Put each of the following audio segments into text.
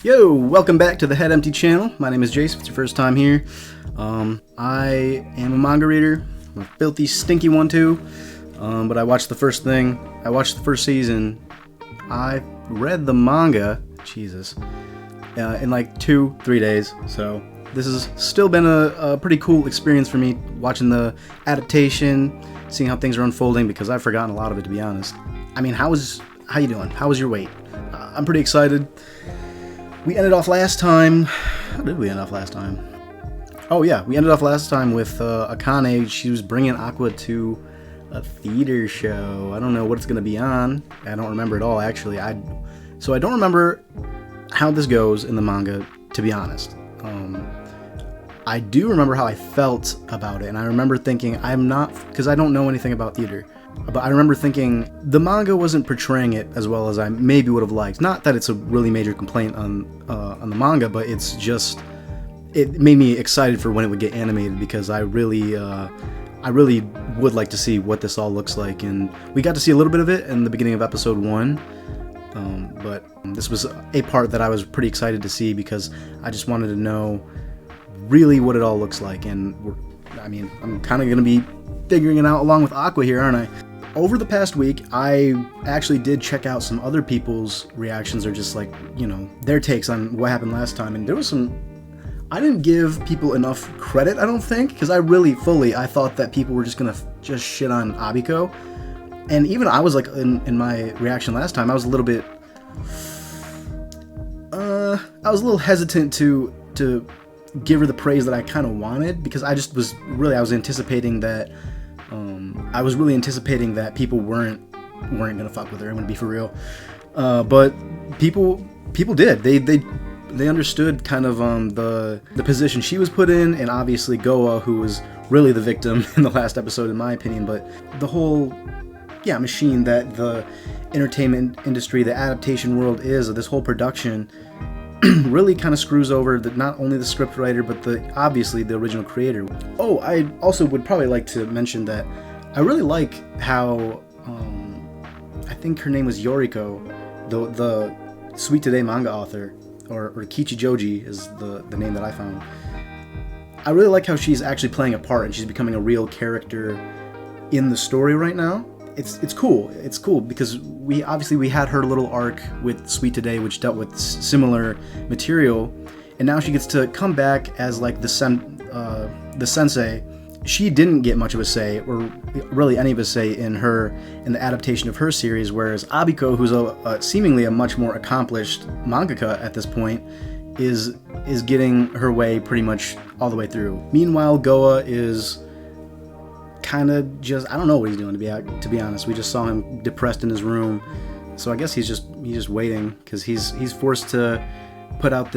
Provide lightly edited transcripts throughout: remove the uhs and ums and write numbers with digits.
Yo, welcome back to the Head Empty channel. My name is Jace. If it's your first time here, I am a manga reader. I'm a filthy, stinky one too. But I watched the first thing. I watched the first season. I read the manga, Jesus, in like 2-3 days. So this has still been a pretty cool experience for me, watching the adaptation, seeing how things are unfolding, because I've forgotten a lot of it, to be honest. I mean, how you doing? How was your wait? I'm pretty excited. We ended off last time. How did we end off last time? Oh yeah, we ended off last time with Akane. She was bringing Aqua to a theater show. I don't know what it's gonna be on. I don't remember at all, actually. So I don't remember how this goes in the manga, to be honest. I do remember how I felt about it, and I remember thinking, because I don't know anything about theater, but I remember thinking the manga wasn't portraying it as well as I maybe would have liked. Not that it's a really major complaint on the manga, but it's just, it made me excited for when it would get animated, because I really would like to see what this all looks like. And we got to see a little bit of it in the beginning of episode 1, but this was a part that I was pretty excited to see, because I just wanted to know really what it all looks like. And I'm kind of going to be figuring it out along with Aqua here, aren't I? Over the past week, I actually did check out some other people's reactions, or just like, their takes on what happened last time, and there was some, I didn't give people enough credit, I don't think, because I thought that people were just gonna just shit on Abiko, and even I was like, in my reaction last time, I was a little bit, I was a little hesitant to give her the praise that I kind of wanted, because I was anticipating that, really anticipating that people weren't gonna fuck with her. I'm gonna be for real, but people did. They understood kind of the position she was put in, and obviously Goa, who was really the victim in the last episode, in my opinion. But the whole machine that the entertainment industry, the adaptation world is, of this whole production, really kind of screws over not only the scriptwriter, but obviously the original creator. Oh, I also would probably like to mention that I really like how, I think her name was Yoriko, the Sweet Today manga author, or Kichijoji is the name that I found. I really like how she's actually playing a part, and she's becoming a real character in the story right now. It's cool. It's cool because we had her little arc with Sweet Today, which dealt with similar material, and now she gets to come back as like the sensei. She didn't get much of a say, or really any of a say, in the adaptation of her series, whereas Abiko, who's seemingly a much more accomplished mangaka at this point, is getting her way pretty much all the way through. Meanwhile, Goa is kind of just, I don't know what he's doing, to be honest. We just saw him depressed in his room, so I guess he's just waiting, because he's forced to put out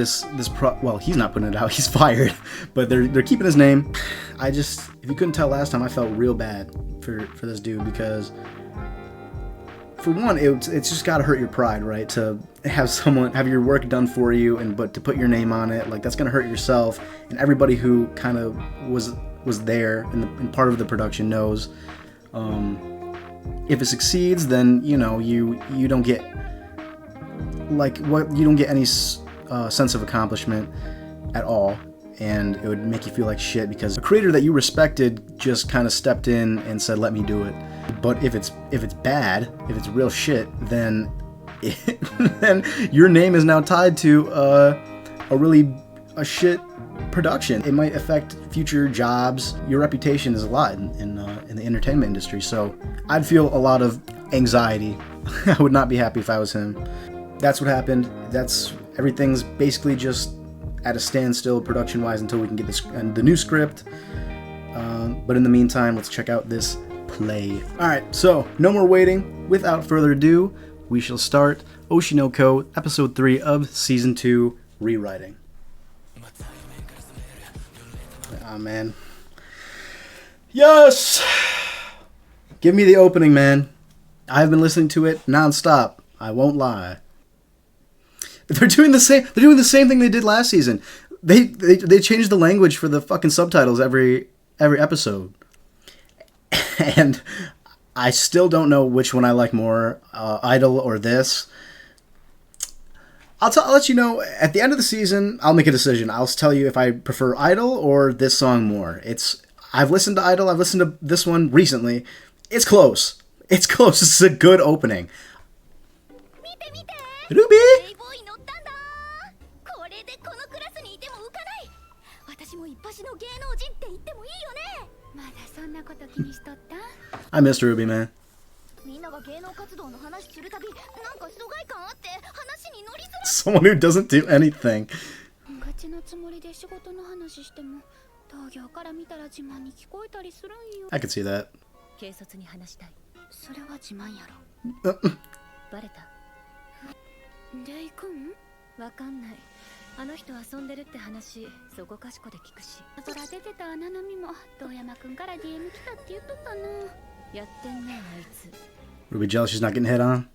well, he's not putting it out, he's fired, but they're keeping his name. If you couldn't tell last time, I felt real bad for this dude, because for one, it's just gotta hurt your pride, right? To have your work done for you, but to put your name on it, like, that's gonna hurt yourself, and everybody who kind of was there and part of the production knows. If it succeeds, then you don't get any sense of accomplishment at all, and it would make you feel like shit, because a creator that you respected just kind of stepped in and said, let me do it. But if it's bad, if it's real shit, then then your name is now tied to a shit production. It might affect future jobs. Your reputation is a lot in the entertainment industry, so I'd feel a lot of anxiety. I would not be happy if I was him. That's what happened. Everything's basically just at a standstill production-wise until we can get the new script. But in the meantime, let's check out this play. Alright, so no more waiting. Without further ado, we shall start Oshi no Ko, Episode 3 of Season 2, Rewriting. Ah, man. Yes! Give me the opening, man. I've been listening to it non-stop. I won't lie. They're doing the same thing they did last season. They changed the language for the fucking subtitles every episode. And I still don't know which one I like more, Idol or this. I'll let you know at the end of the season. I'll make a decision. I'll tell you if I prefer Idol or this song more. I've listened to Idol. I've listened to this one recently. It's close. It's close. This is a good opening. Ruby. I missed Ruby, man. Someone who doesn't do anything. I can see that. Ruby jealous she's not getting hit on?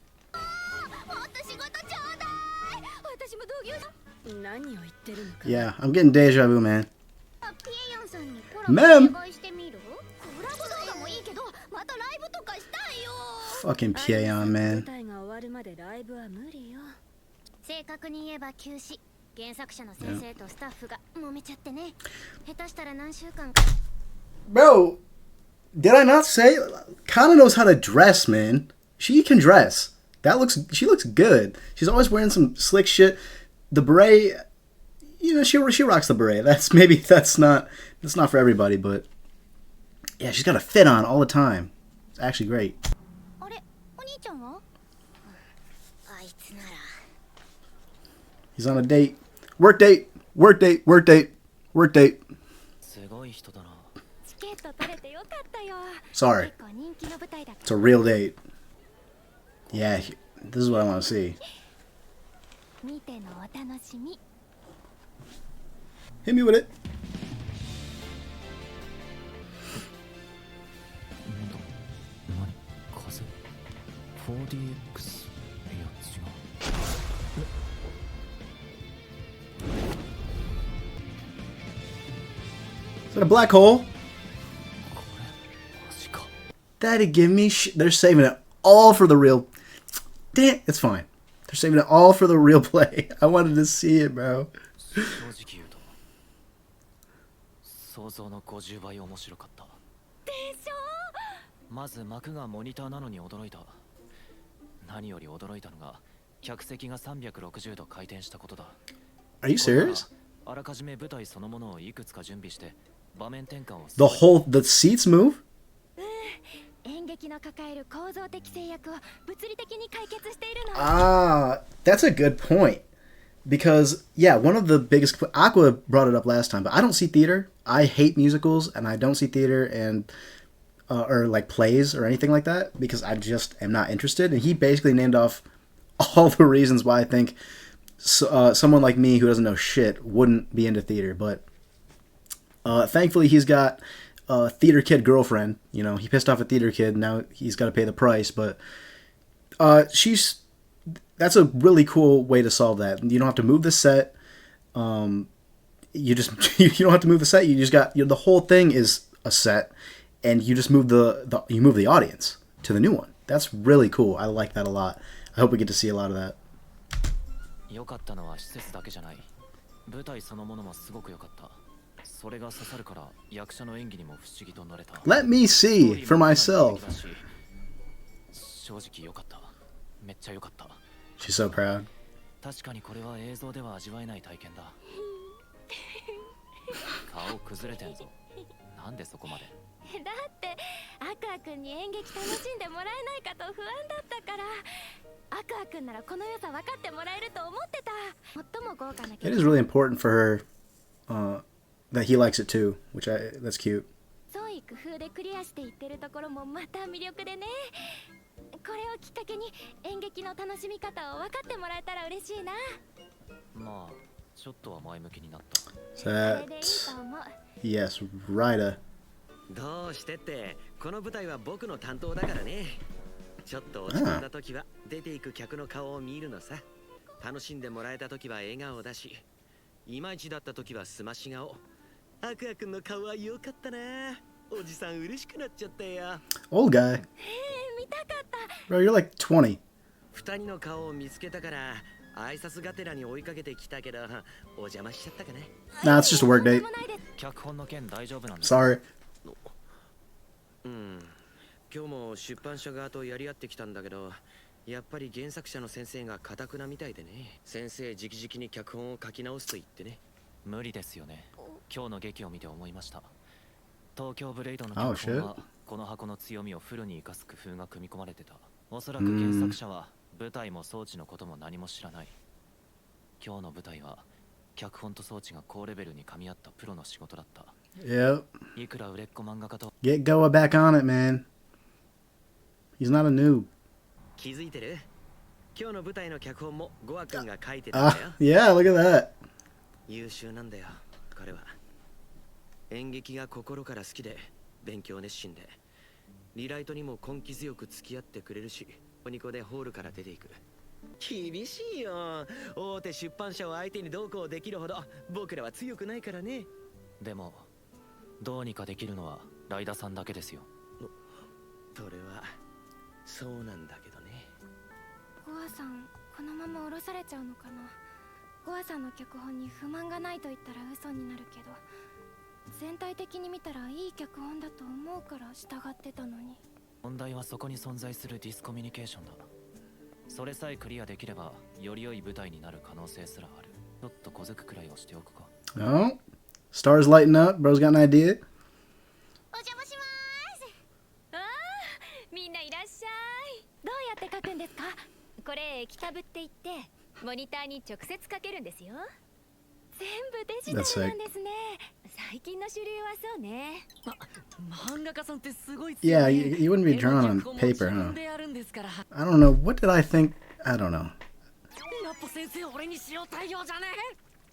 Yeah, I'm getting deja vu, man. Mem! Fucking Pyeon, man. Bro, did I not say? Kana knows how to dress, man. She can dress. She looks good. She's always wearing some slick shit. The beret, you know, she rocks the beret. That's not for everybody, but yeah, she's got a fit on all the time. It's actually great. He's on a date. Work date. Work date. Work date. Work date. Sorry. It's a real date. Yeah, this is what I want to see. Hit me with it. Is that a black hole? That'd give me they're saving it all for the real. Damn, it's fine. They're saving it all for the real play. I wanted to see it, bro. Are you serious? The seats move? Ah, that's a good point. Because, yeah, one of the biggest... Aqua brought it up last time, but I don't see theater. I hate musicals, and I don't see theater and or like plays or anything like that because I just am not interested. And he basically named off all the reasons why I think someone like me who doesn't know shit wouldn't be into theater. But thankfully, he's got a theater kid girlfriend. You know, he pissed off a theater kid. Now he's got to pay the price. But that's a really cool way to solve that. You don't have to move the set. You don't have to move the set. You just got the whole thing is a set, and you just move the audience to the new one. That's really cool. I like that a lot. I hope we get to see a lot of that. Let me see for myself. She's so proud. It is really important for her that he likes it too, that's cute. Yes, Ryder. どうしてってこの舞台は僕の担当だからね。ちょっと落ち込んだ時は出ていく客の顔を見るのさ。楽しんでもらえた時は笑顔だし、いまいちだった時はすまし顔。アクア君の顔は良かったな。おじさん嬉しくなっちゃったよ。Old guy. 見たかった。 Bro, you're like 20. 二人の顔を見つけたから挨拶がてらに追いかけてきたけど、お邪魔しちゃったかね。Nah, it's just a work date. 脚本の件大丈夫なんです。 Sorry. うん。今日も出版社側とやり合ってきたんだけど、やっぱり原作者の先生が堅くなみたいでね。先生直々に脚本を書き直すと言ってね。無理ですよね。今日の劇を見て思いました。東京ブレイドの脚本はこの箱の強みをフルに生かす工夫が組み込まれてた。おそらく原作者は舞台も装置のことも何も知らない。今日の舞台は脚本と装置が高レベルに噛み合ったプロの仕事だった。 Yep. いくら売れっ子漫画家と Get Goa back on it, man. He's not a noob. 気づいてる？今日の舞台の脚本もゴア君が書いてたんだよ。Yeah, look at that. 優秀なんだよ、彼は。演劇が心から好きで、勉強熱心で、リライトにも根気強く付き合ってくれるし、おニコでホールから出ていく。厳しいよ。大手出版社を相手にどうこうできるほど僕らは強くないからね。でもどうにかできるのはライダさんだけですよ。それはそうなんだけどね。ゴアさん、このまま降ろされちゃうのかな。ゴアさんの脚本に不満がないと言ったら嘘になるけど、全体的に見たらいい脚本だと思うから従ってたのに。問題はそこに存在するディスコミュニケーションだ。それさえクリアできればより良い舞台になる可能性すらある。ちょっと小づくくらいをしておくか。 Oh, stars lighting up. Bro's got an idea. お邪魔します。ああ、みんないらっしゃい。どうやって書くんですか？これ液タブって言ってモニターに直接書けるんですよ。全部デジタルなんですね。最近の主流はそうね。漫画家さんってすごい。 Yeah, you wouldn't be drawn on paper, huh? I don't know. What did I think? I don't know. やっぱ先生俺に塩対応じゃね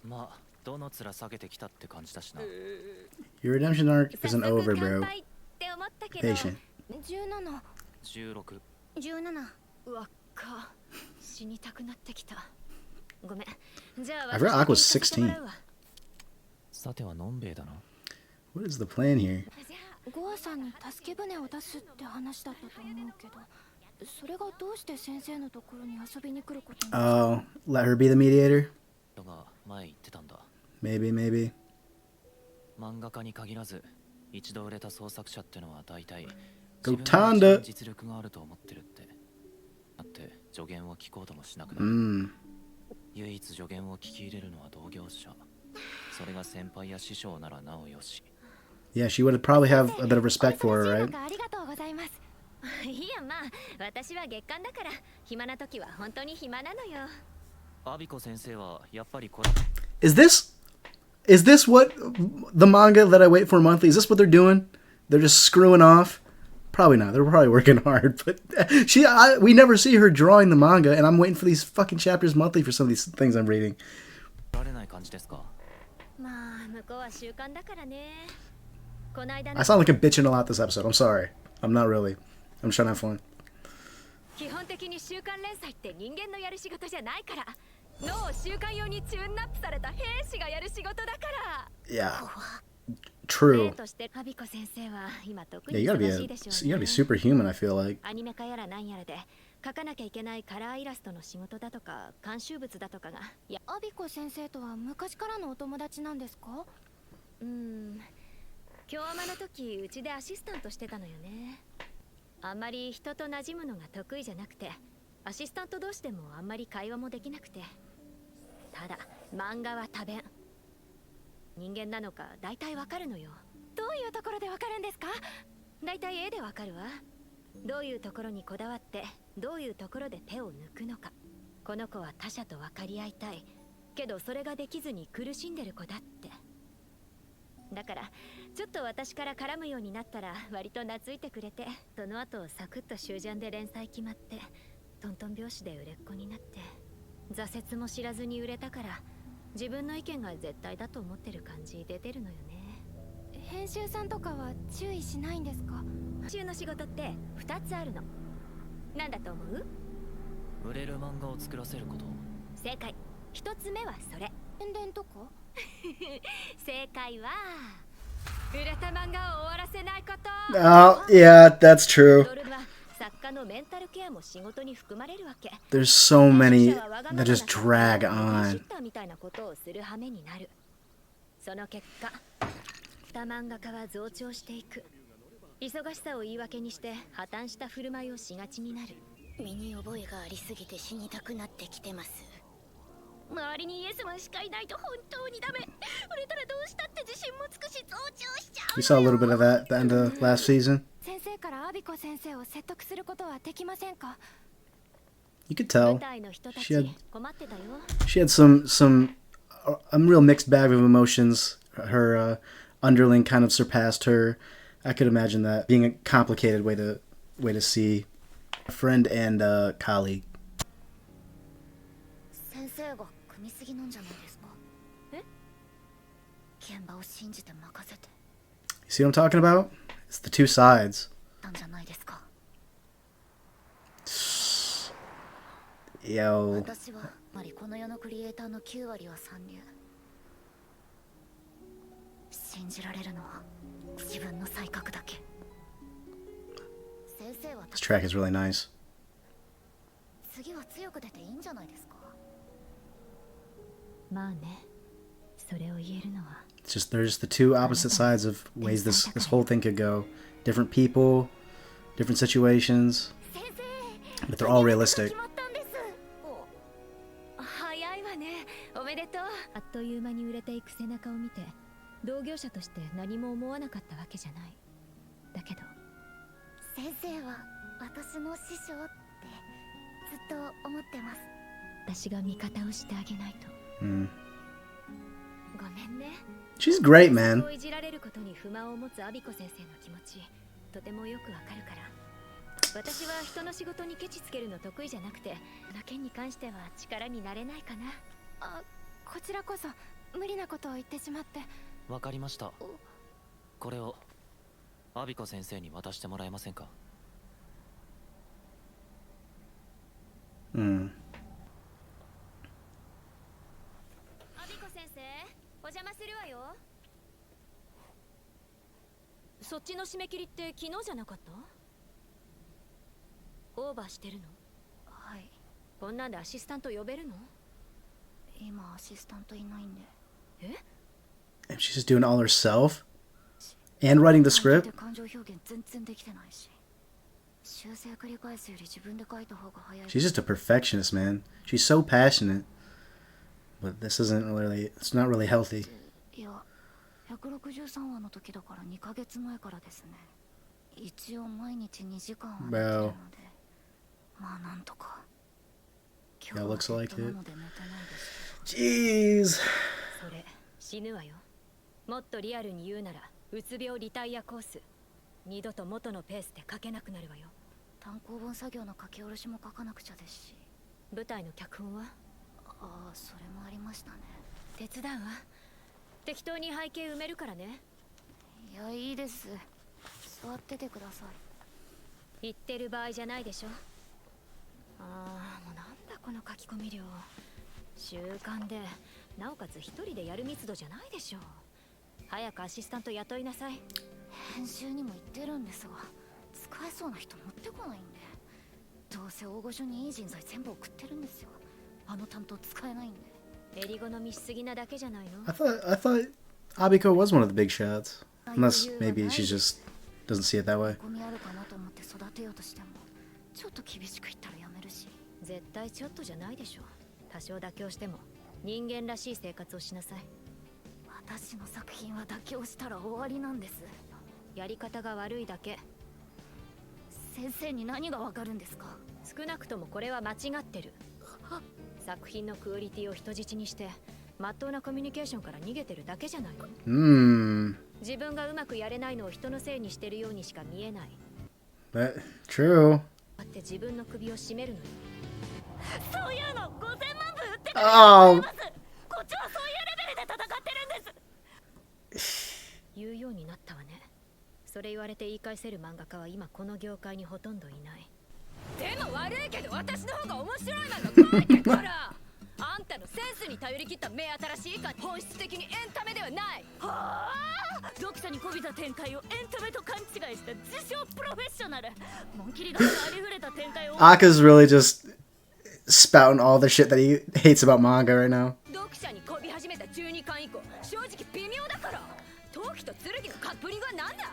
え。まあどの面下げてきたって感じだしな。 Your redemption arc isn't over, 乾 bro. 杯って思ったけど。 Patient. 17、 16。 17。うわっか。死にたくなってきた。ごめん。じゃあ I forgot Aqua was 16. さてはのんべえだな。 What is the plan here? ゴアさんに助け舟を出すって話だったと思うけど、それがどうして先生のところに遊びに来ることに。 Oh, let her be the mediator? 人が前言ってたんだ。 Maybe. 漫画家に限らず一度売れた創作者ってのは大体 Go 自分が Tonda. 一番実力があると思ってるって。だって助言を聞こうともしなくなる。唯一助言を聞き入れるのは同業者。それが先輩や師匠ならなおよし。 Yeah, she would probably have a bit of respect for her, right? ありがとうございます。いやまあ、私は月間だから暇な時は本当に暇なのよ。アビコ先生はやっぱりこれ。 Is this what the manga that I wait for monthly? Is this what they're doing? They're just screwing off? Probably not. They're probably working hard, but we never see her drawing the manga, and I'm waiting for these fucking chapters monthly for some of these things I'm reading. られない感じですか。まあ、向こうは習慣だからね。この間 I sound like I'm bitching a lot this episode. I'm sorry. I'm not really. I'm just trying to have fun. 基本的に週刊連載って人間のやる仕事じゃないから。脳を習慣用にチューンナップされた兵士がやる仕事だから。 Yeah. True. としてアビコ先生は今特 Yeah, に you 忙しいでしょうね。 gotta be superhuman, I feel like. アニメ化やらなんやらで描かなきゃいけないカラーイラストの仕事だとか監修物だとかが。いや、アビコ先生とは昔からのお友達なんですか？京アマの時うちでアシスタントしてたのよね。あんまり人と馴染むのが得意じゃなくて、アシスタント同士でもあんまり会話もできなくて。ただ漫画は多弁。人間なのか大体わかるのよ。どういうところでわかるんですか？大体絵でわかるわ。どういうところにこだわってどういうところで手を抜くのか。この子は他者と分かり合いたいけどそれができずに苦しんでる子だって。だからちょっと私から絡むようになったら割と懐いてくれて、その後サクッと終ジャンで連載決まってトントン拍子で売れっ子になって、挫折も知らずに売れたから自分の意見が絶対だと思ってる感じ出てるのよね。編集さんとかは注意しないんですか？編集の仕事って2つあるの。なんだと思う？売れる漫画を作らせること。正解。1つ目はそれ。宣伝とか？正解は売れた漫画を終わらせないこと。 Oh, yeah, that's true. ドルは作家のメンタルケアも仕事に含まれるわけ。 There's so many that just drag on. みたいなことをする羽目になる。その結果多漫画家は増長していく。忙しさを言い訳にして破綻した振る舞いをしがちになる。身に覚えがありすぎて死にたくなってきてます。周りにイエスマンしかいないと本当にダメ。売れたらどうしたって自信もつくし増長しちゃう。 We saw a little bit of that at the end of last season. 先生からアビコ先生を説得することはできませんか？ You could tell 舞台の人た she had ち困ってたよ。 she had some a real mixed bag of emotions. Her underling kind of surpassed her. I could imagine that being a complicated way to see a friend and colleague. 先生が組みすぎなんじゃないですか？え？現場を信じて任せて You see what I'm talking about? It's the two sides. たんじゃないですか。 Yo. 私はまりこの世のクリエイターの9割は三流。信じられるのは自分の才覚だけ。先生は This track is really nice. 次は強く出ていいんじゃないですか？まあね、それを言えるのは It's just there's the two opposite sides of ways this whole thing could go. Different people, different situations, 先生 but they're all realistic. 決まったんです。早いわね。おめでとう。あっという間に売れていく背中を見て同業者として何も思わなかったわけじゃない。だけど先生は私の師匠ってずっと思ってます。私が味方をしてあげないと。 Mm. ごめんね。 She's great, man. いじられることに不満を持つアビコ先生の気持ちとてもよくわかるから。私は人の仕事にケチつけるの得意じゃなくて、この件に関しては力になれないかな。あ、こちらこそ無理なことを言ってしまって。わかりました。これをアビコ先生に渡してもらえませんか？ Mm. アビコ先生、お邪魔するわよ。そっちの締め切りって昨日じゃなかった？オーバーしてるの？はい。こんなんでアシスタント呼べるの？今アシスタントいないんで。え？ And she's just doing it all herself? And writing the script? 感情表現全然できてないし。修正繰り返すより自分で書いた方が早い。 She's just a perfectionist, man. She's so passionate. But this isn't really, it's not really healthy. いや、163話の時だから2ヶ月前からですね。一応毎日2時間は寝てるので、まあなんとか。 Yeah, looks like it. なので寝てないです。 Jeez. それ死ぬわよ。もっとリアルに言うならうつ病リタイアコース。二度と元のペースで書けなくなるわよ。単行本作業の書き下ろしも書かなくちゃですし。舞台の脚本は？ああ、それもありましたね。手伝うわ。適当に背景埋めるからね。いや、いいです。座っててください。言ってる場合じゃないでしょ。ああ、もうなんだこの書き込み量。習慣でなおかつ一人でやる密度じゃないでしょ。早くアシスタント雇いなさい。編集にも言ってるんですが、使えそうな人持ってこないんで。どうせ大御所にいい人材全部送ってるんですよ。あの担当使えないんで。襟好みしすぎなだけじゃないの？ I thought Abiko was one of the big shots. Unless maybe she just doesn't see it that way. ゴミあるかなと思って育てようとしても、ちょっと厳しく言ったらやめるし。絶対ちょっとじゃないでしょ。多少妥協しても人間らしい生活をしなさい。私の作品は妥協したら終わりなんです。やり方が悪いだけ。先生に何がわかるんですか？少なくともこれは間違ってる。作品のクオリティを人質にして真っ当なコミュニケーションから逃げてるだけじゃないの？自分がうまくやれないのを人のせいにしてるようにしか見えない。True. だって自分の首を絞めるのよ。そういうの5000万部売ってた Oh. こっちはそういうレベルで戦ってるんです。言うようになったわね。それ言われて言い返せる漫画家は今この業界にほとんどいない。でも悪いけど私の方が面白い漫画書いてるからあんたの先スに頼り切った目新しいか本質的にエンタメではない。はあ、読者にこびた展開をエンタメと勘違いした自称プロフェッショナル。本気りがありふれた展開を。Aka's really just spouting all the shit that he hates about manga right now. 読者にこび始めた12巻以降、正直微妙だから。陶器と剣のカップリングはなんだ。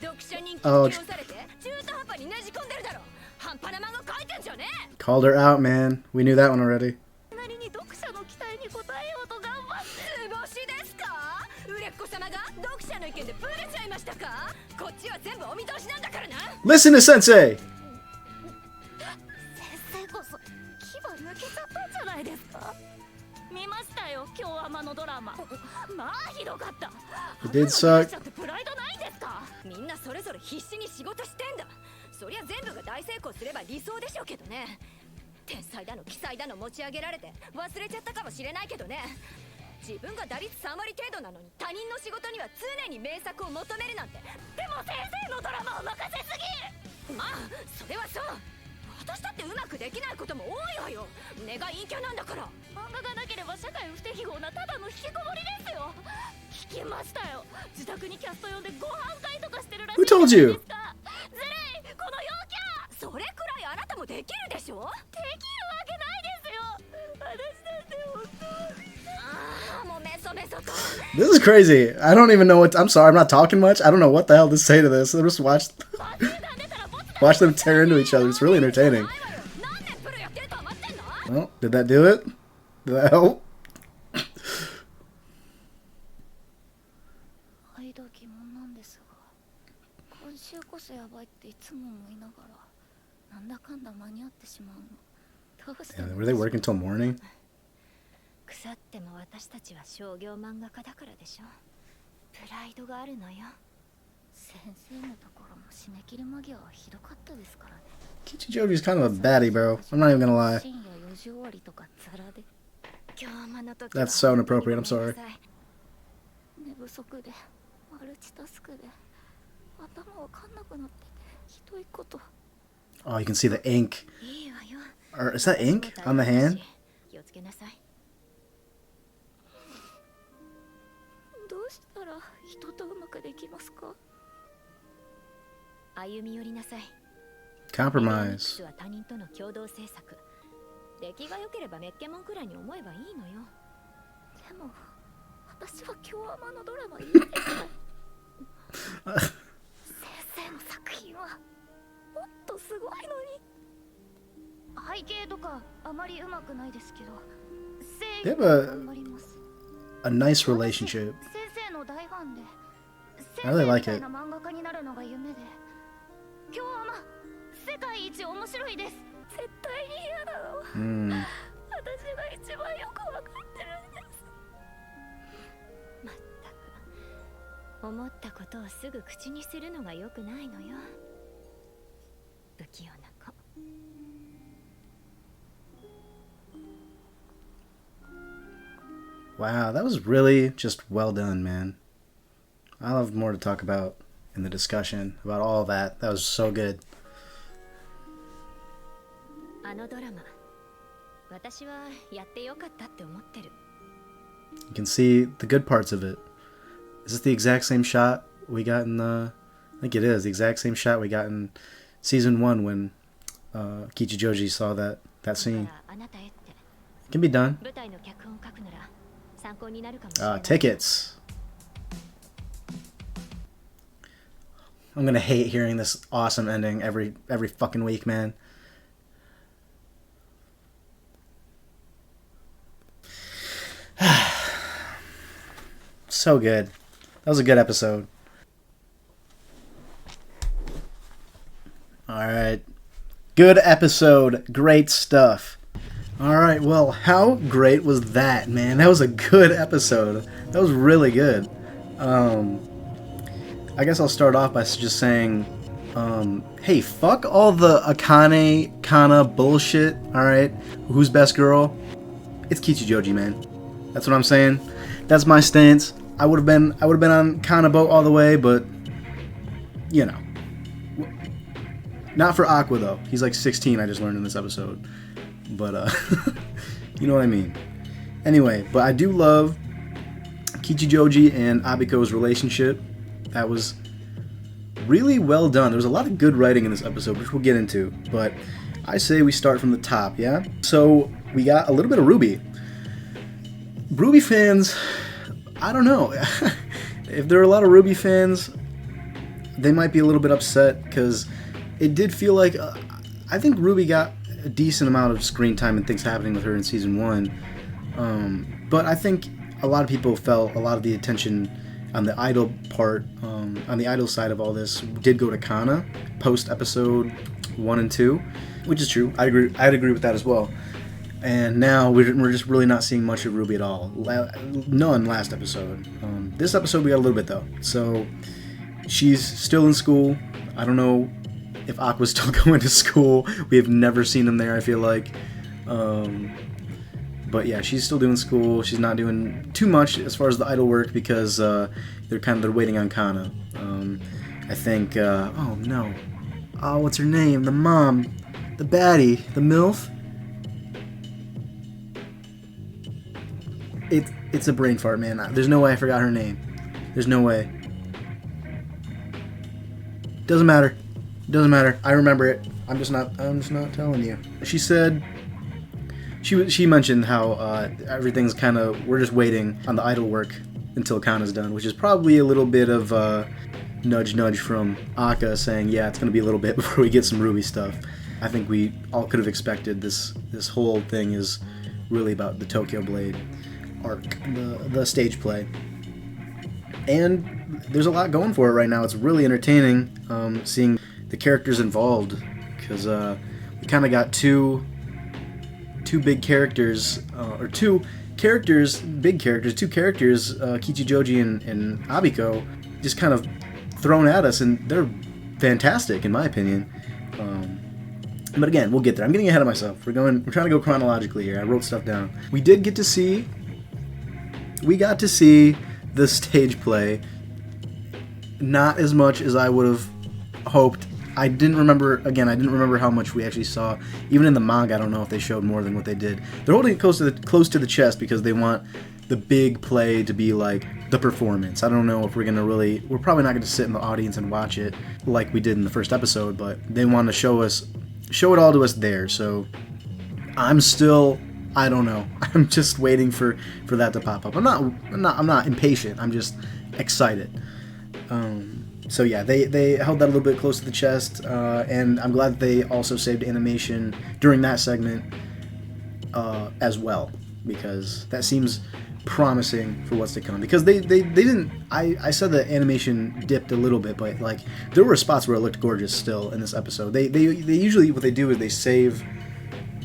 読者人気に起用されて中途半端にねじ込んでるだろ。半端な漫画書いてんじゃねえ。 Called her out, man. We knew that one already. なりに読者の期待に応えようと頑張って。図星ですか。売れっ子様が読者の意見でブレちゃいましたか。こっちは全部お見通しなんだからな。 Listen to Sensei! 先生こそ牙抜けちゃったんじゃないですか。見ましたよ、今日アマのドラマ。まあひどかった。 It did suck. プライドないんですか。みんなそれぞれ必死に仕事してんだ。そりゃ全部が大成功すれば理想でしょうけどね。天才だの奇才だの持ち上げられて忘れちゃったかもしれないけどね。自分が打率3割程度なのに他人の仕事には常に名作を求めるなんて。でも先生のドラマを任せすぎ。まあそれはそう。私だってうまくできないことも多いわよ。根が陰キャなんだから。漫画がなければ社会不適合なただの引きこもりですよ。聞きましたよ。自宅にキャスト呼んでご飯会とかしてるらしい。 Who told you? ずるいこの陽キャ。それくらいあなたもできるでしょ。できるわけないですよ。私だって本当に。ああもうメソメソと。 This is crazy. I don't even know what. I'm sorry, I'm not talking much. I don't know what the hell to say to this. I just watch them tear into each other. It's really entertaining. 何年プロやってると思ってんの。 Well, did that do it? Did that help? 毎度疑問なんですが、今週こそやばいっていつも思いながら、なんだかんだ間に合ってしまうの。どうして Yeah, were they working till morning? 腐っても私たちは商業漫画家だからでしょ。プライドがあるのよ。先生のところも締め切り間際はひどかったですからね。 Kichijoji's kind of a baddie, bro. I'm not even gonna lie. 深夜4時終わりとかザラで。今日間の時 That's so inappropriate. I'm sorry. 寝不足でマルチタスクで頭わかんなくなっててひどいこと。 Oh, you can see the ink. いいわよ。 Or is that ink on the hand? 気をつけなさい。どうしたら人とうまくできますか。歩み寄りなさい。 Compromise. は他人との共同制作。出来が良ければメッケモンくらいに思えばいいのよ。でも私は今日アマのドラマいいですか。先生の作品はもっとすごいのに。背景とかあまりうまくないですけど、 They have 頑張ります。 a nice relationship. 先生の大ファンで、 I really like it. 先生みたいな漫画家になるのが夢で、今日アマ世界一面白いです。絶対に嫌なのは、Mm. 私が一番よくわかってるんです。まったく思ったことをすぐ口にするのが良くないのよ。不器用な子。 Wow, that was really just well done, man. I'll have more to talk about in the discussion about all that. That was so good. あのドラマ、私はやってよかったって思ってる。 You can see the good parts of it. Is this the exact same shot we got in the... I think it is. The exact same shot we got in Season 1 when Kichijoji saw that scene. あなたへって It can be done. 舞台の脚本書くなら参考になるかもしれない。 Tickets. I'm gonna hate hearing this awesome ending every fucking week, man. So good. That was a good episode. Alright. Good episode. Great stuff. Alright, well, how great was that, man? That was a good episode. That was really good. I guess I'll start off by just saying, hey, fuck all the Akane Kana bullshit, alright? Who's best girl? It's Kichijoji, man. That's what I'm saying. That's my stance. I would have been on Kana boat all the way, but you know. Not for Aqua though. He's like 16, I just learned in this episode. But you know what I mean. Anyway, but I do love Kichijoji and Abiko's relationship. That was really well done. There was a lot of good writing in this episode, which we'll get into, but I say we start from the top, yeah? So we got a little bit of Ruby. Ruby fans, I don't know. If there are a lot of Ruby fans, they might be a little bit upset, because it did feel like, I think Ruby got a decent amount of screen time and things happening with her in Season 1, but I think a lot of people felt a lot of the attention on the idol part, on the idol side of all this, did go to Kana post episode 1 and 2, which is true. I'd agree with that as well. And now we're just really not seeing much of Ruby at all. None last episode. This episode we got a little bit though. So she's still in school. I don't know if Aqua's still going to school. We have never seen him there, I feel like. But yeah, she's still doing school. She's not doing too much as far as the idol work, because they're waiting on Kana. I think oh no, what's her name? The mom, the baddie, the MILF. It's a brain fart, man. There's no way I forgot her name. There's no way. Doesn't matter. Doesn't matter. I remember it. I'm just not telling you. She said. She mentioned how everything's kind of, we're just waiting on the idol work until Kana's done, which is probably a little bit of nudge from Akka saying, yeah, it's going to be a little bit before we get some Ruby stuff. I think we all could have expected this whole thing is really about the Tokyo Blade arc, the stage play. And there's a lot going for it right now. It's really entertaining seeing the characters involved, because we kind of got two big characters, two characters, Kichijoji and Abiko, just kind of thrown at us, and they're fantastic in my opinion. But again, we'll get there. I'm getting ahead of myself. We're trying to go chronologically here. I wrote stuff down. We got to see the stage play. Not as much as I would have hoped. I didn't remember how much we actually saw. Even in the manga, I don't know if they showed more than what they did. They're holding it close to the chest because they want the big play to be like the performance. I don't know if we're probably not gonna sit in the audience and watch it like we did in the first episode, but they want to show it all to us there. So I don't know. I'm just waiting for that to pop up. I'm not impatient. I'm just excited. So yeah, they held that a little bit close to the chest, and I'm glad that they also saved animation during that segment as well, because that seems promising for what's to come. Because they didn't. I said the animation dipped a little bit, but like there were spots where it looked gorgeous still in this episode. They usually what they do is they save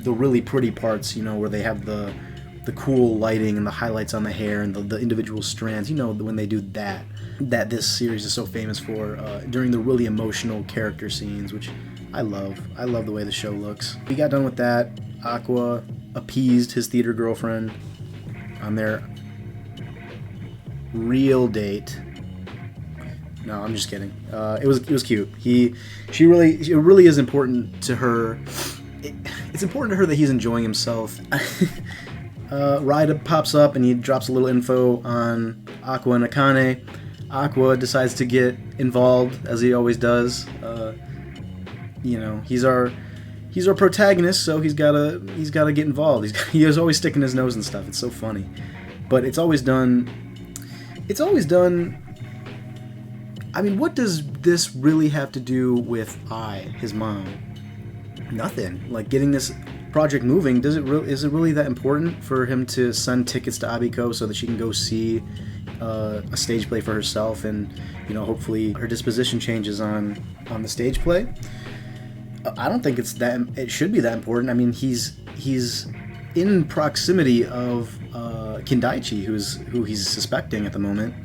the really pretty parts, where they have the cool lighting and the highlights on the hair and the individual strands, when they do that this series is so famous for, during the really emotional character scenes, which I love. I love the way the show looks. We got done with that. Aqua appeased his theater girlfriend on their real date. No, I'm just kidding. It was cute. It really is important to her. It's important to her that he's enjoying himself. Raida pops up and he drops a little info on Aqua and Akane. Aqua decides to get involved, as he always does. He's our protagonist, so he's gotta get involved. He is always sticking his nose and stuff. It's so funny, but it's always done. I mean, what does this really have to do with his mom? Nothing. Like, getting this project moving, is it really that important for him to send tickets to Abiko so that she can go see a stage play for herself, and hopefully her disposition changes on the stage play? I don't think it should be that important. I mean, he's in proximity of Kindaichi, who he's suspecting at the moment.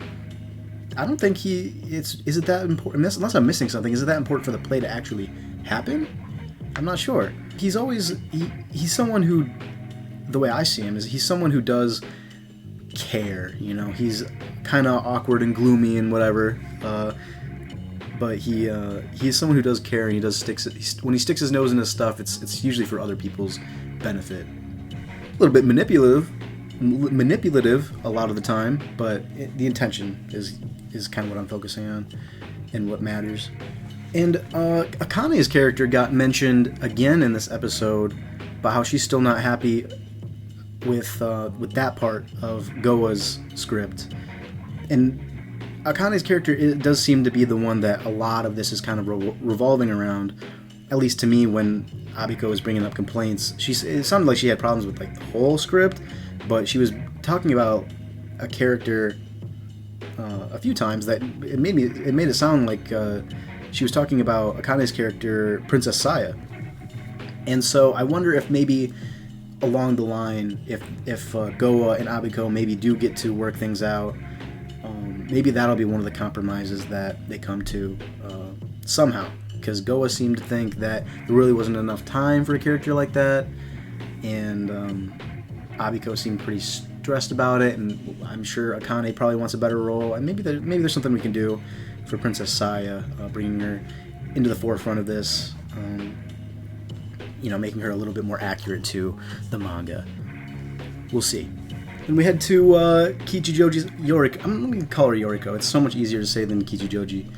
I don't think is it that important? Unless I'm missing something, is it that important for the play to actually happen? I'm not sure. He's someone who, the way I see him, is he's someone who does care. He's kind of awkward and gloomy and whatever, but he's someone who does care, and when he sticks his nose into stuff, it's usually for other people's benefit. A little bit manipulative, manipulative a lot of the time, but the intention is kind of what I'm focusing on and what matters. And Akane's character got mentioned again in this episode about how she's still not happy with that part of Goa's script. And Akane's character does seem to be the one that a lot of this is kind of revolving around, at least to me. When Abiko was bringing up complaints, it sounded like she had problems with like the whole script, but she was talking about a character a few times that it made it sound like she was talking about Akane's character, Princess Saya. And so I wonder if maybe along the line, if Goa and Abiko maybe do get to work things out, maybe that'll be one of the compromises that they come to somehow. Because Goa seemed to think that there really wasn't enough time for a character like that, and Abiko seemed pretty stressed about it, and I'm sure Akane probably wants a better role, and maybe there's something we can do for Princess Saya, bringing her into the forefront of this, making her a little bit more accurate to the manga. We'll see. And we head to Kichijoji's Yoriko. I'm going to call her Yoriko. It's so much easier to say than Kichijoji.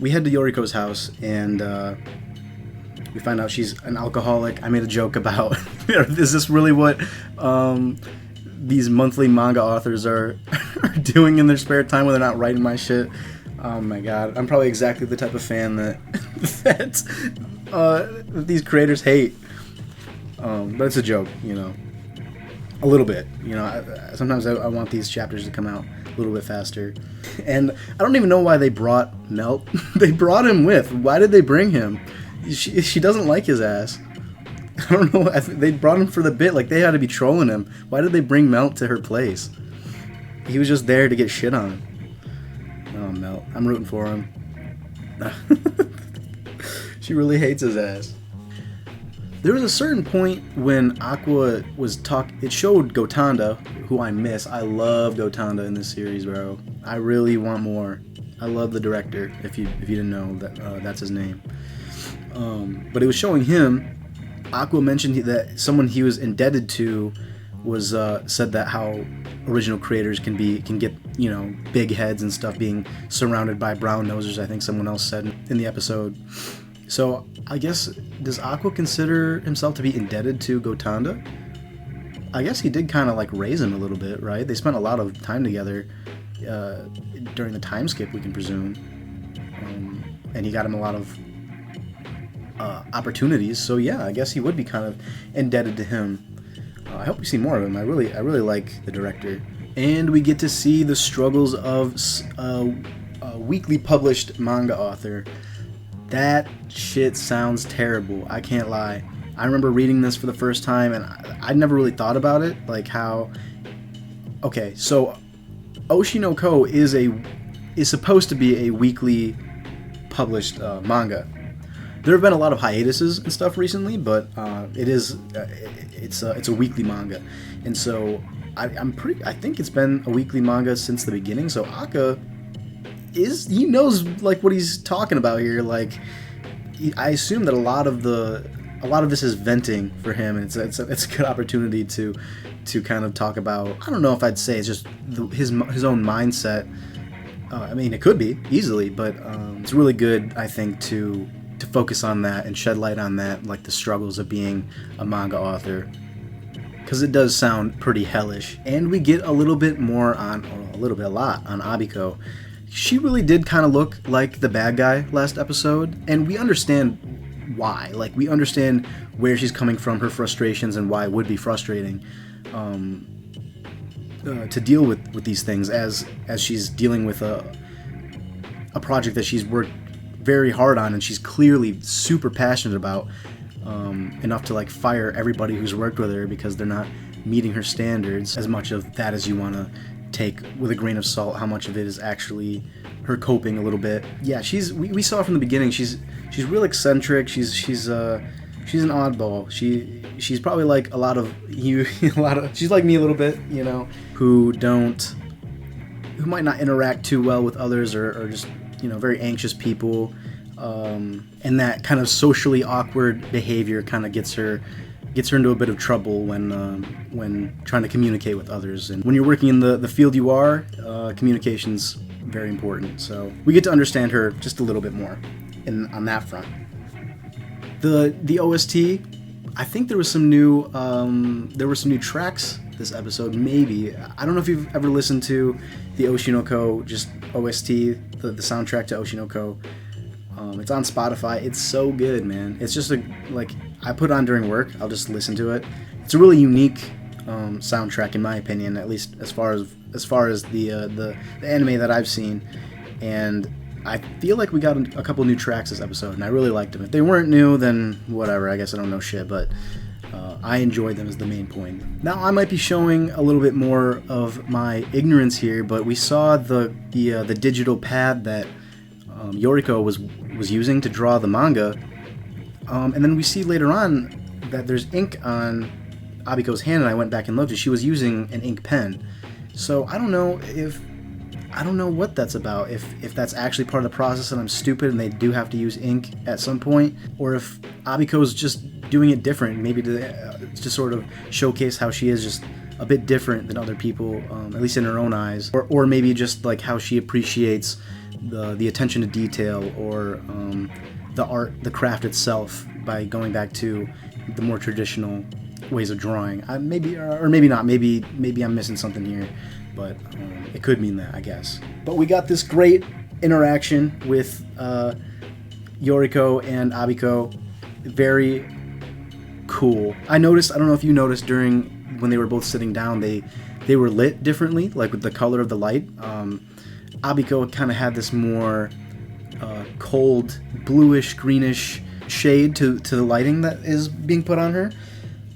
We head to Yoriko's house, and we find out she's an alcoholic. I made a joke about, is this really what these monthly manga authors are doing in their spare time when they're not writing my shit? Oh my god, I'm probably exactly the type of fan that these creators hate. But it's a joke, a little bit. Sometimes I want these chapters to come out a little bit faster. And I don't even know why they brought Melt. They brought him with. Why did they bring him? She doesn't like his ass. I don't know. They brought him for the bit. Like, they had to be trolling him. Why did they bring Melt to her place? He was just there to get shit on. Oh, Melt. I'm rooting for him. She really hates his ass. There was a certain point when Aqua was it showed Gotanda, who I miss. I love Gotanda in this series, bro. I really want more. I love the director, if you didn't know that that's his name. But it was showing him. Aqua mentioned that someone he was indebted to was said that how original creators can get big heads and stuff, being surrounded by brown nosers. I think someone else said in the episode. So I guess, does Aqua consider himself to be indebted to Gotanda? I guess he did kind of like raise him a little bit, right? They spent a lot of time together during the time skip, we can presume, and he got him a lot of opportunities. So yeah, I guess he would be kind of indebted to him. I hope we see more of him. I really like the director, and we get to see the struggles of a weekly published manga author. That shit sounds terrible. I can't lie. I remember reading this for the first time, and I'd never really thought about it, like how. Okay, so Oshi no Ko is supposed to be a weekly published manga. There have been a lot of hiatuses and stuff recently, but it's a weekly manga, and so I think it's been a weekly manga since the beginning. So Aka he knows like what he's talking about here. Like, I assume that a lot of this is venting for him, and it's a good opportunity to kind of talk about. I don't know if I'd say it's just his own mindset. I mean, it could be easily, but it's really good, I think, to focus on that and shed light on that, like the struggles of being a manga author, because it does sound pretty hellish. And we get a lot on Abiko. She really did kind of look like the bad guy last episode, and we understand why. Like, we understand where she's coming from, her frustrations, and why it would be frustrating to deal with these things as she's dealing with a project that she's worked very hard on, and she's clearly super passionate about, enough to like fire everybody who's worked with her because they're not meeting her standards. As much of that as you want to take with a grain of salt, how much of it is actually her coping a little bit. Yeah, we saw from the beginning she's real eccentric. She's an oddball. She's probably like a lot of you. She's like me a little bit, who might not interact too well with others, or just very anxious people, and that kind of socially awkward behavior kind of gets her gets her into a bit of trouble when trying to communicate with others. And when you're working in the field you are, communication's very important. So we get to understand her just a little bit more on that front. The OST, I think there were some new tracks this episode. Maybe, I don't know if you've ever listened to the Oshinoko just OST, the soundtrack to Oshinoko. It's on Spotify. It's so good, man. It's just I put it on during work. I'll just listen to it. It's a really unique soundtrack, in my opinion, at least as far as the anime that I've seen. And I feel like we got a couple new tracks this episode, and I really liked them. If they weren't new, then whatever. I guess I don't know shit, but I enjoyed them is the main point. Now, I might be showing a little bit more of my ignorance here, but we saw the digital pad that Yoriko was using to draw the manga, and then we see later on that there's ink on Abiko's hand, and I went back and looked, and she was using an ink pen. So I don't know what that's about, if that's actually part of the process and I'm stupid and they do have to use ink at some point, or if Abiko's just doing it different, maybe to sort of showcase how she is just a bit different than other people, at least in her own eyes, or maybe just like how she appreciates the attention to detail, or the art, the craft itself, by going back to the more traditional ways of drawing. Maybe not. Maybe I'm missing something here, but it could mean that, I guess. But we got this great interaction with Yoriko and Abiko. Very cool. I don't know if you noticed when they were both sitting down, they were lit differently, like with the color of the light. Abiko kind of had this more cold, bluish, greenish shade to the lighting that is being put on her.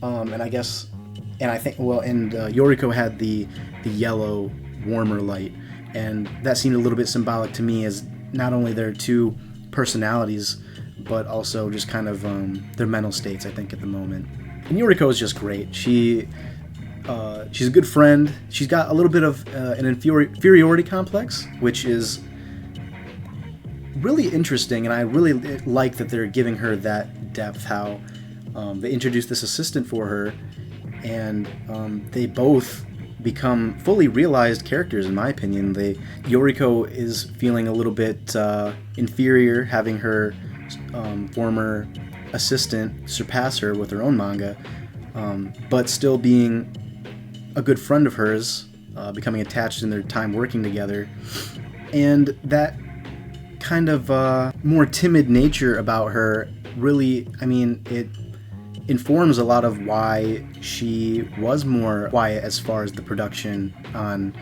And I think Yoriko had the yellow, warmer light, and that seemed a little bit symbolic to me, as not only their two personalities, but also just kind of their mental states, I think, at the moment. And Yoriko is just great. She's a good friend. She's got a little bit of an inferiority complex, which is really interesting, and I really like that they're giving her that depth, how they introduced this assistant for her, and they both become fully realized characters, in my opinion. Yoriko is feeling a little bit inferior, having her former assistant surpass her with her own manga, but still being a good friend of hers, becoming attached in their time working together. And that kind of more timid nature about her really, it informs a lot of why she was more quiet as far as the production on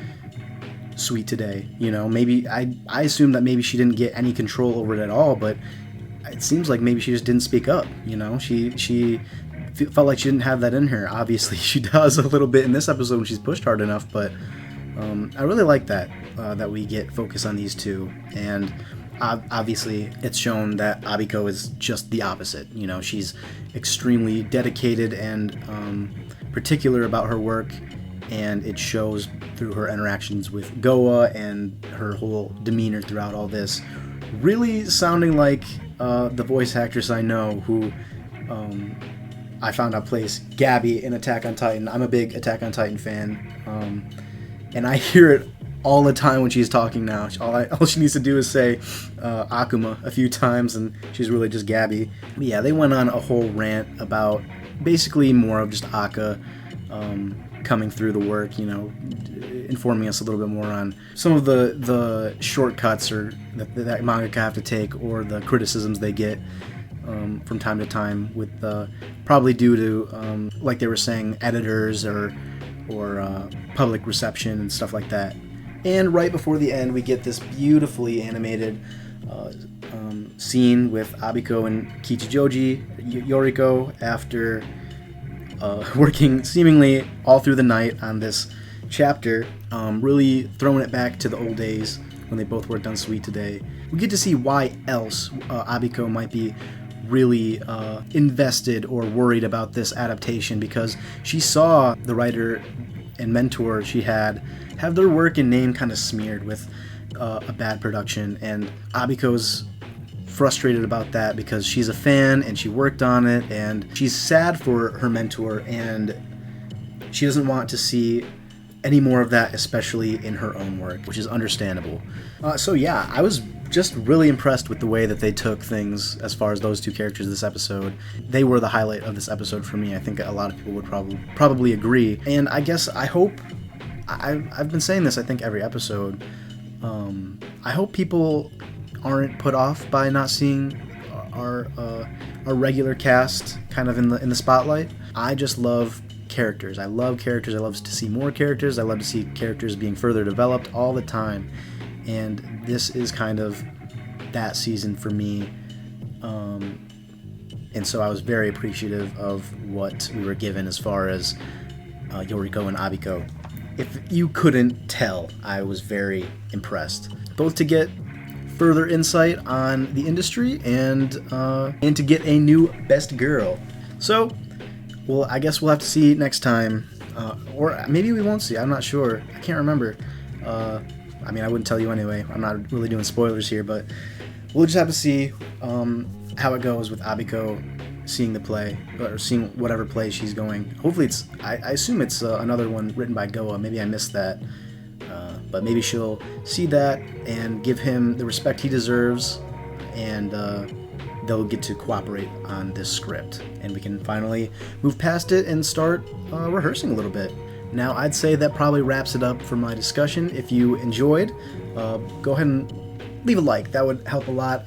Sweet Today. Maybe I assume that maybe she didn't get any control over it at all, but it seems like maybe she just didn't speak up. She felt like she didn't have that in her. Obviously she does a little bit in this episode when she's pushed hard enough, but I really like that we get focus on these two. And obviously it's shown that Abiko is just the opposite. She's extremely dedicated and particular about her work, and it shows through her interactions with Goa and her whole demeanor throughout all this, really sounding like the voice actress I know, who I found out plays Gabby in Attack on Titan. I'm a big Attack on Titan fan, and I hear it all the time when she's talking now. All she needs to do is say Akuma a few times, and she's really just Gabby. But yeah, they went on a whole rant about basically more of just Akka coming through the work, informing us a little bit more on some of the shortcuts that mangaka have to take, or the criticisms they get from time to time, with probably due to, like they were saying, editors or public reception and stuff like that. And right before the end, we get this beautifully animated scene with Abiko and Kichijoji, Yoriko, after working seemingly all through the night on this chapter, really throwing it back to the old days when they both worked on Sweet Today. We get to see why else Abiko might be really invested or worried about this adaptation, because she saw the writer and mentor she had have their work and name kind of smeared with a bad production, and Abiko's frustrated about that because she's a fan and she worked on it, and she's sad for her mentor, and she doesn't want to see any more of that, especially in her own work, which is understandable. So yeah, I was just really impressed with the way that they took things as far as those two characters this episode. They were the highlight of this episode for me. I think a lot of people would probably agree. And I guess I hope, I've been saying this I think every episode, I hope people aren't put off by not seeing our regular cast kind of in the spotlight. I just love characters. I love characters. I love to see more characters. I love to see characters being further developed all the time. And this is kind of that season for me. And so I was very appreciative of what we were given as far as Yoriko and Abiko. If you couldn't tell, I was very impressed. Both to get further insight on the industry and to get a new best girl. So, well, I guess we'll have to see next time. Or maybe we won't see. I'm not sure. I can't remember. I mean, I wouldn't tell you anyway. I'm not really doing spoilers here, but we'll just have to see how it goes with Abiko seeing the play, or seeing whatever play she's going. Hopefully it's, I assume it's another one written by Goa. Maybe I missed that. But maybe she'll see that and give him the respect he deserves, and they'll get to cooperate on this script. And we can finally move past it and start rehearsing a little bit. Now, I'd say that probably wraps it up for my discussion. If you enjoyed, go ahead and leave a like. That would help a lot.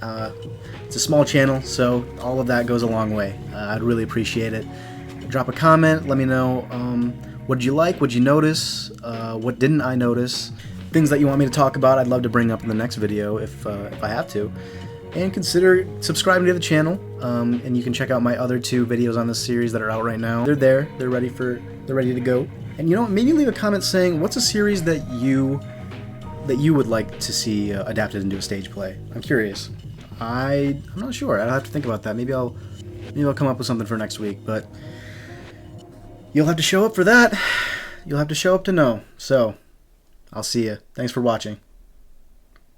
It's a small channel, so all of that goes a long way. I'd really appreciate it. Drop a comment. Let me know what did you like, what did you notice, what didn't I notice, things that you want me to talk about. I'd love to bring up in the next video if I have to. And consider subscribing to the channel. And you can check out my other 2 videos on this series that are out right now. They're there. They're ready to go. And you know, maybe leave a comment saying what's a series that you would like to see adapted into a stage play. I'm curious. I'm not sure. I'll have to think about that. Maybe I'll come up with something for next week. But you'll have to show up for that. You'll have to show up to know. So, I'll see you. Thanks for watching.